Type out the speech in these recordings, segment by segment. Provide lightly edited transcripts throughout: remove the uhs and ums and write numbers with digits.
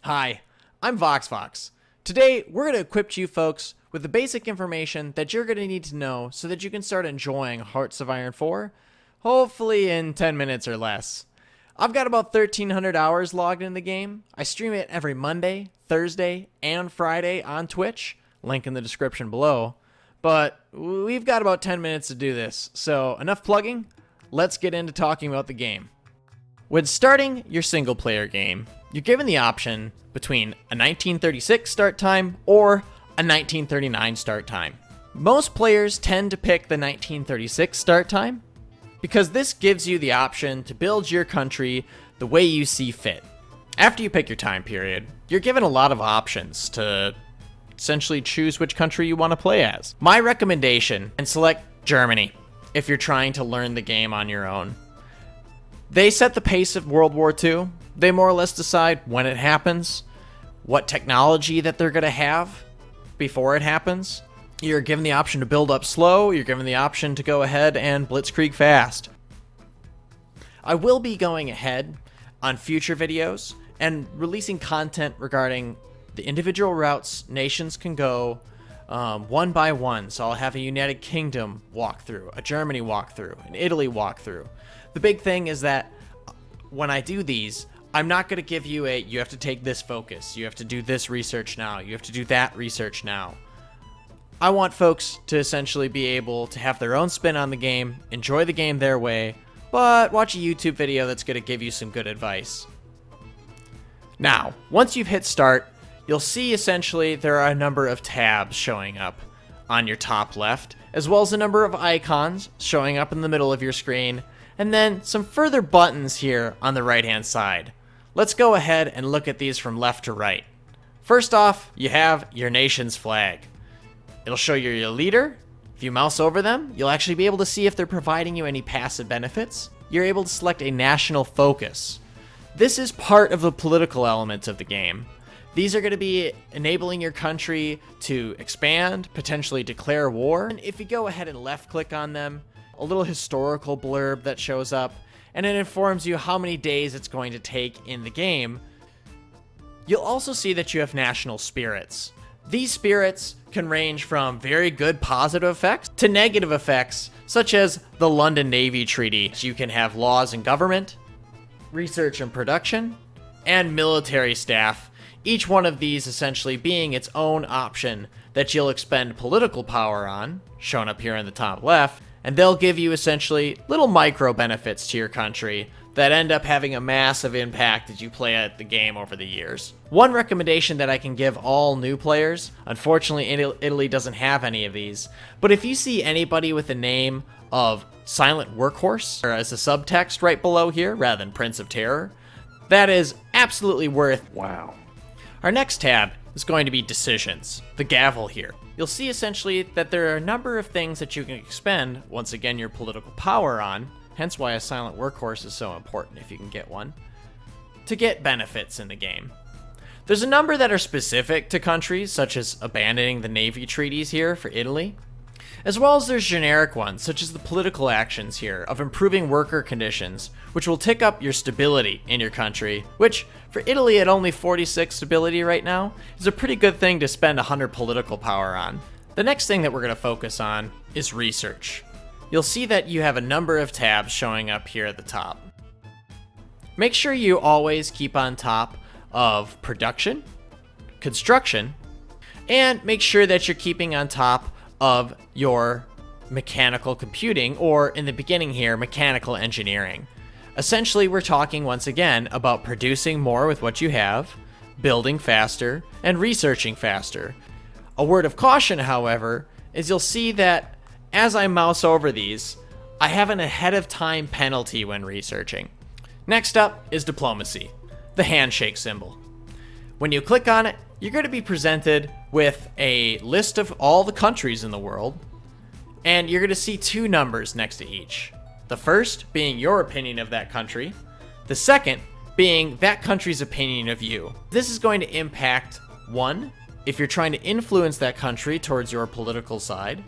Hi, I'm VoxFox. Today, we're going to equip you folks with the basic information that you're going to need to know so that you can start enjoying Hearts of Iron 4, hopefully in 10 minutes or less. I've got about 1,300 hours logged in the game. I stream it every Monday, Thursday, and Friday on Twitch, link in the description below. But we've got about 10 minutes to do this, so enough plugging, let's get into talking about the game. When starting your single player game, you're given the option between a 1936 start time or a 1939 start time. Most players tend to pick the 1936 start time because this gives you the option to build your country the way you see fit. After you pick your time period, you're given a lot of options to essentially choose which country you want to play as. My recommendation, and select Germany if you're trying to learn the game on your own. They set the pace of World War II. They more or less decide when it happens, what technology that they're going to have before it happens. You're given the option to build up slow. You're given the option to go ahead and blitzkrieg fast. I will be going ahead on future videos and releasing content regarding the individual routes nations can go one by one. So I'll have a United Kingdom walkthrough, a Germany walkthrough, an Italy walkthrough. The big thing is that when I do these, I'm not going to give you you have to take this focus, you have to do this research now, you have to do that research now. I want folks to essentially be able to have their own spin on the game, enjoy the game their way, but watch a YouTube video that's going to give you some good advice. Now, once you've hit start, you'll see essentially there are a number of tabs showing up on your top left, as well as a number of icons showing up in the middle of your screen, and then some further buttons here on the right hand side. Let's go ahead and look at these from left to right. First off, you have your nation's flag. It'll show you your leader. If you mouse over them, you'll actually be able to see if they're providing you any passive benefits. You're able to select a national focus. This is part of the political element of the game. These are going to be enabling your country to expand, potentially declare war. And if you go ahead and left click on them, a little historical blurb that shows up, and it informs you how many days it's going to take in the game. You'll also see that you have national spirits. These spirits can range from very good positive effects to negative effects, such as the London Navy Treaty. So you can have laws and government, research and production, and military staff. Each one of these essentially being its own option that you'll expend political power on, shown up here in the top left, and they'll give you essentially little micro benefits to your country that end up having a massive impact as you play at the game over the years. One recommendation that I can give all new players, unfortunately Italy doesn't have any of these, but if you see anybody with the name of Silent Workhorse, or as a subtext right below here rather than Prince of Terror, that is absolutely worth. Wow. Our next tab is going to be decisions, the gavel here. You'll see essentially that there are a number of things that you can expend, once again, your political power on, hence why a silent workhorse is so important if you can get one, to get benefits in the game. There's a number that are specific to countries, such as abandoning the Navy treaties here for Italy, as well as there's generic ones, such as the political actions here of improving worker conditions, which will tick up your stability in your country, which for Italy at only 46 stability right now is a pretty good thing to spend 100 political power on. The next thing that we're going to focus on is research. You'll see that you have a number of tabs showing up here at the top. Make sure you always keep on top of production, construction, and make sure that you're keeping on top of your mechanical computing, or in the beginning here, mechanical engineering. Essentially, we're talking once again about producing more with what you have, building faster, and researching faster. A word of caution, however, is you'll see that as I mouse over these, I have an ahead of time penalty when researching. Next up is diplomacy, the handshake symbol. When you click on it, you're going to be presented with a list of all the countries in the world, and you're going to see two numbers next to each. The first being your opinion of that country, the second being that country's opinion of you. This is going to impact, one, if you're trying to influence that country towards your political side,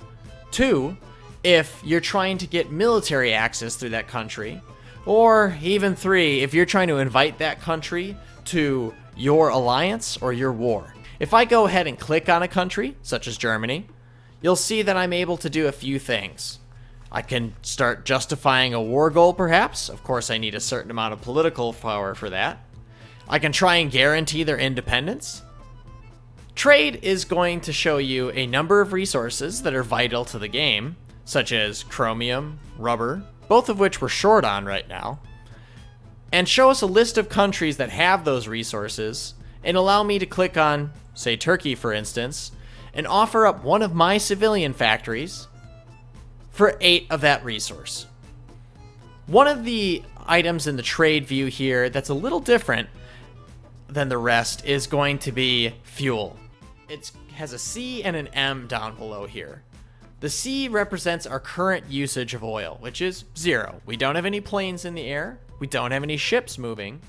two, if you're trying to get military access through that country, or even three, if you're trying to invite that country to your alliance or your war. If I go ahead and click on a country, such as Germany, you'll see that I'm able to do a few things. I can start justifying a war goal, perhaps. Of course, I need a certain amount of political power for that. I can try and guarantee their independence. Trade is going to show you a number of resources that are vital to the game, such as chromium, rubber, both of which we're short on right now, and show us a list of countries that have those resources, and allow me to click on, say, Turkey, for instance, and offer up one of my civilian factories for 8 of that resource. One of the items in the trade view here that's a little different than the rest is going to be fuel. It has a C and an M down below here. The C represents our current usage of oil, which is 0. We don't have any planes in the air, we don't have any ships moving,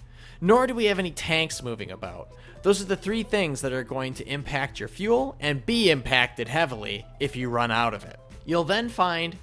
nor do we have any tanks moving about. Those are the 3 things that are going to impact your fuel and be impacted heavily if you run out of it. You'll then find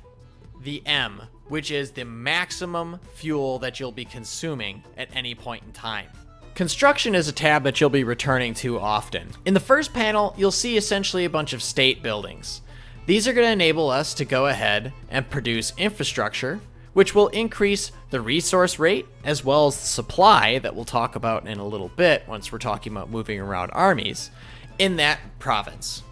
the M, which is the maximum fuel that you'll be consuming at any point in time. Construction is a tab that you'll be returning to often. In the first panel, you'll see essentially a bunch of state buildings. These are going to enable us to go ahead and produce infrastructure, which will increase the resource rate as well as the supply that we'll talk about in a little bit once we're talking about moving around armies in that province.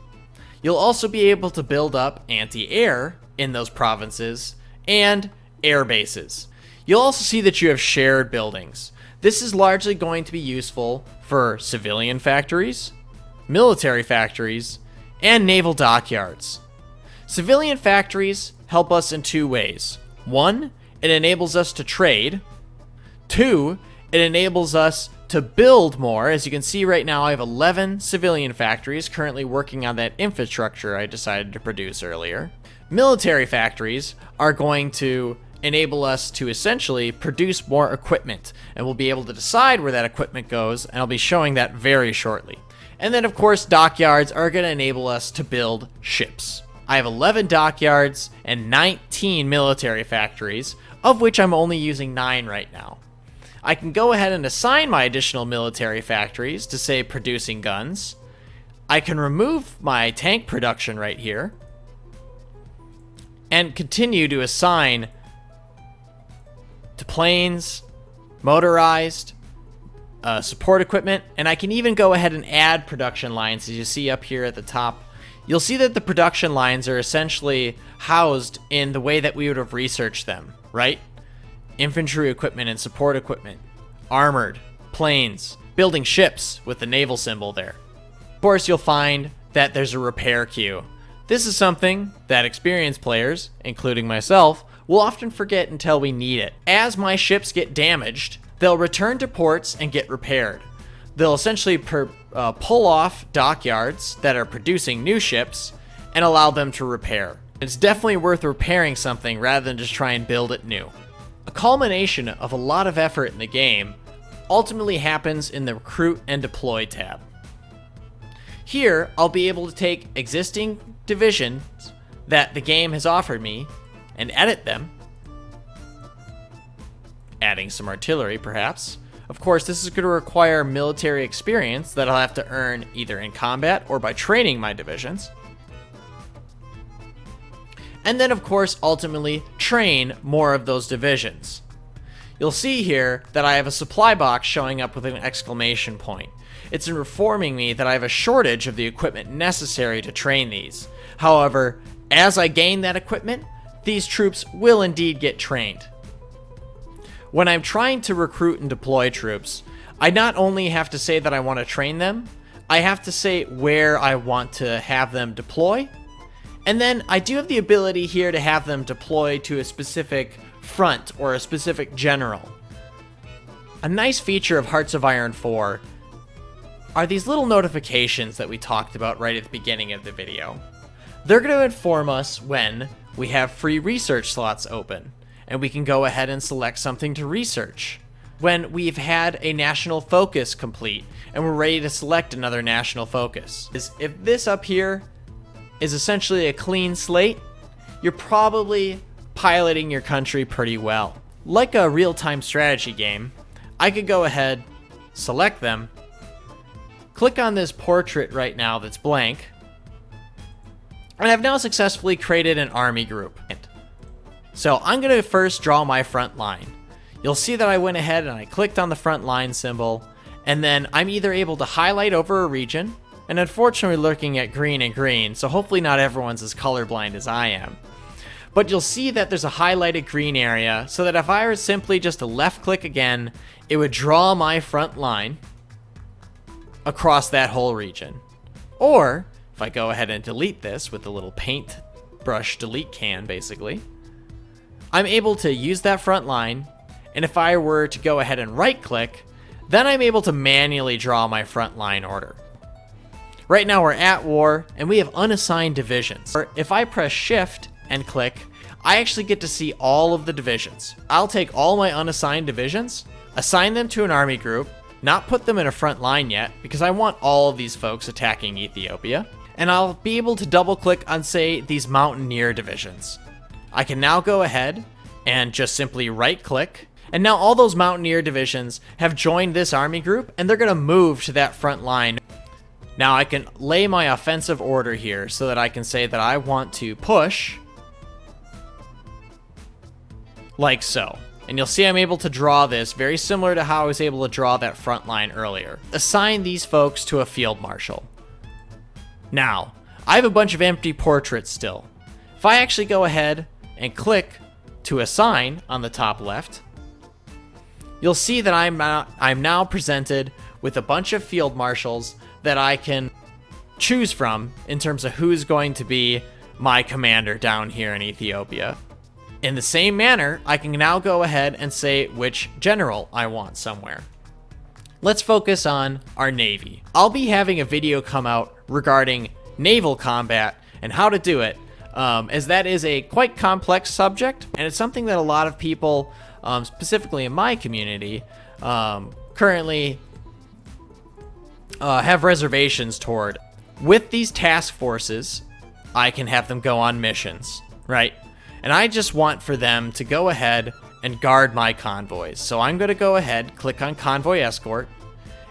You'll also be able to build up anti-air in those provinces and air bases. You'll also see that you have shared buildings. This is largely going to be useful for civilian factories, military factories, and naval dockyards. Civilian factories help us in 2 ways. 1, it enables us to trade. 2, it enables us to build more. As you can see right now, I have 11 civilian factories currently working on that infrastructure I decided to produce earlier. Military factories are going to enable us to essentially produce more equipment, and we'll be able to decide where that equipment goes, and I'll be showing that very shortly. And then, of course, dockyards are going to enable us to build ships. I have 11 dockyards and 19 military factories, of which I'm only using 9 right now. I can go ahead and assign my additional military factories to, say, producing guns. I can remove my tank production right here and continue to assign to planes, motorized, support equipment, and I can even go ahead and add production lines. As you see up here at the top, you'll see that the production lines are essentially housed in the way that we would have researched them, right? Infantry equipment and support equipment, armored, planes, building ships with the naval symbol there. Of course, you'll find that there's a repair queue. This is something that experienced players, including myself, will often forget until we need it. As my ships get damaged, they'll return to ports and get repaired. They'll essentially pull off dockyards that are producing new ships and allow them to repair. It's definitely worth repairing something rather than just try and build it new. A culmination of a lot of effort in the game ultimately happens in the Recruit and Deploy tab. Here, I'll be able to take existing divisions that the game has offered me and edit them, adding some artillery perhaps. Of course, this is going to require military experience that I'll have to earn either in combat or by training my divisions. And then, of course, ultimately train more of those divisions. You'll see here that I have a supply box showing up with an exclamation point. It's informing me that I have a shortage of the equipment necessary to train these. However, as I gain that equipment, these troops will indeed get trained. When I'm trying to recruit and deploy troops, I not only have to say that I want to train them, I have to say where I want to have them deploy, and then I do have the ability here to have them deploy to a specific front or a specific general. A nice feature of Hearts of Iron 4 are these little notifications that we talked about right at the beginning of the video. They're going to inform us when we have free research slots open, and we can go ahead and select something to research. When we've had a national focus complete, and we're ready to select another national focus. If this up here is essentially a clean slate, you're probably piloting your country pretty well. Like a real-time strategy game, I could go ahead, select them, click on this portrait right now that's blank, and I've now successfully created an army group. So I'm going to first draw my front line. You'll see that I went ahead and I clicked on the front line symbol, and then I'm either able to highlight over a region, and unfortunately we're looking at green and green, so hopefully not everyone's as colorblind as I am. But you'll see that there's a highlighted green area, so that if I were simply just to left click again, it would draw my front line across that whole region. Or, if I go ahead and delete this with the little paint brush delete can basically, I'm able to use that front line, and if I were to go ahead and right click, then I'm able to manually draw my front line order. Right now we're at war, and we have unassigned divisions. If I press shift and click, I actually get to see all of the divisions. I'll take all my unassigned divisions, assign them to an army group, not put them in a front line yet, because I want all of these folks attacking Ethiopia, and I'll be able to double click on, say, these mountaineer divisions. I can now go ahead and just simply right click, and now all those mountaineer divisions have joined this army group, and they're going to move to that front line. Now I can lay my offensive order here so that I can say that I want to push like so. And you'll see I'm able to draw this very similar to how I was able to draw that front line earlier. Assign these folks to a field marshal. Now, I have a bunch of empty portraits still. If I actually go ahead and click to assign on the top left, you'll see that I'm now presented with a bunch of field marshals that I can choose from in terms of who's going to be my commander down here in Ethiopia. In the same manner, I can now go ahead and say which general I want somewhere. Let's focus on our Navy. I'll be having a video come out regarding naval combat and how to do it, as that is a quite complex subject, and it's something that a lot of people, specifically in my community, currently have reservations toward. With these task forces, I can have them go on missions, right? And I just want for them to go ahead and guard my convoys. So I'm going to go ahead, click on Convoy Escort,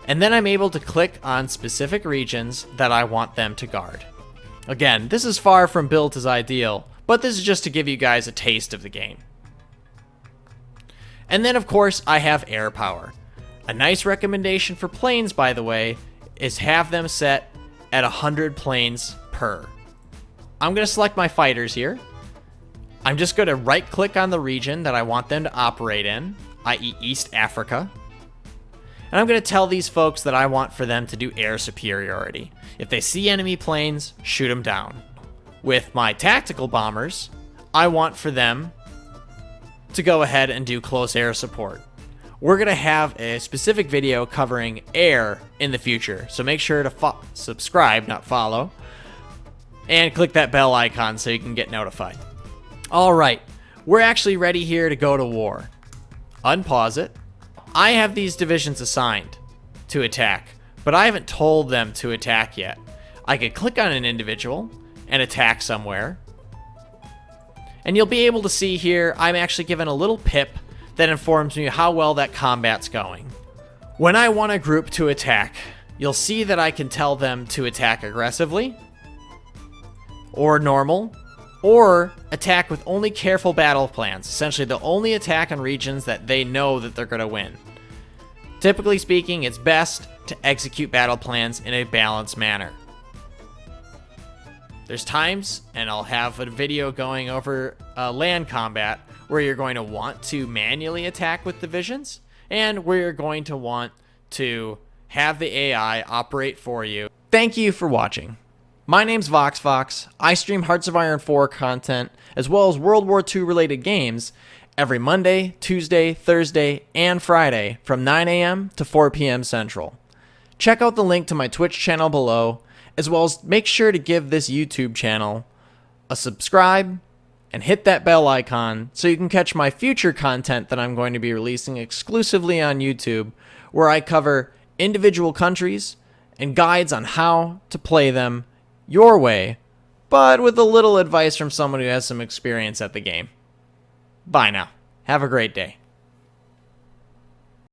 and then I'm able to click on specific regions that I want them to guard. Again, this is far from built as ideal, but this is just to give you guys a taste of the game. And then of course I have air power. A nice recommendation for planes, by the way, is have them set at 100 planes per. I'm going to select my fighters here. I'm just going to right click on the region that I want them to operate in, i.e. East Africa. And I'm going to tell these folks that I want for them to do air superiority. If they see enemy planes, shoot them down. With my tactical bombers, I want for them to go ahead and do close air support. We're going to have a specific video covering air in the future, so make sure to subscribe, not follow, and click that bell icon so you can get notified. Alright, we're actually ready here to go to war. Unpause it. I have these divisions assigned to attack, but I haven't told them to attack yet. I could click on an individual and attack somewhere. And you'll be able to see here, I'm actually given a little pip that informs me how well that combat's going. When I want a group to attack, you'll see that I can tell them to attack aggressively, or normal, or attack with only careful battle plans. Essentially, they'll only attack on regions that they know that they're going to win. Typically speaking, it's best to execute battle plans in a balanced manner. There's times, and I'll have a video going over land combat, where you're going to want to manually attack with divisions, and where you're going to want to have the AI operate for you. Thank you for watching. My name's VoxFox. I stream Hearts of Iron 4 content, as well as World War II related games, every Monday, Tuesday, Thursday, and Friday from 9 a.m. to 4 p.m. Central. Check out the link to my Twitch channel below, as well as make sure to give this YouTube channel a subscribe and hit that bell icon so you can catch my future content that I'm going to be releasing exclusively on YouTube, where I cover individual countries and guides on how to play them your way, but with a little advice from someone who has some experience at the game. Bye now. Have a great day.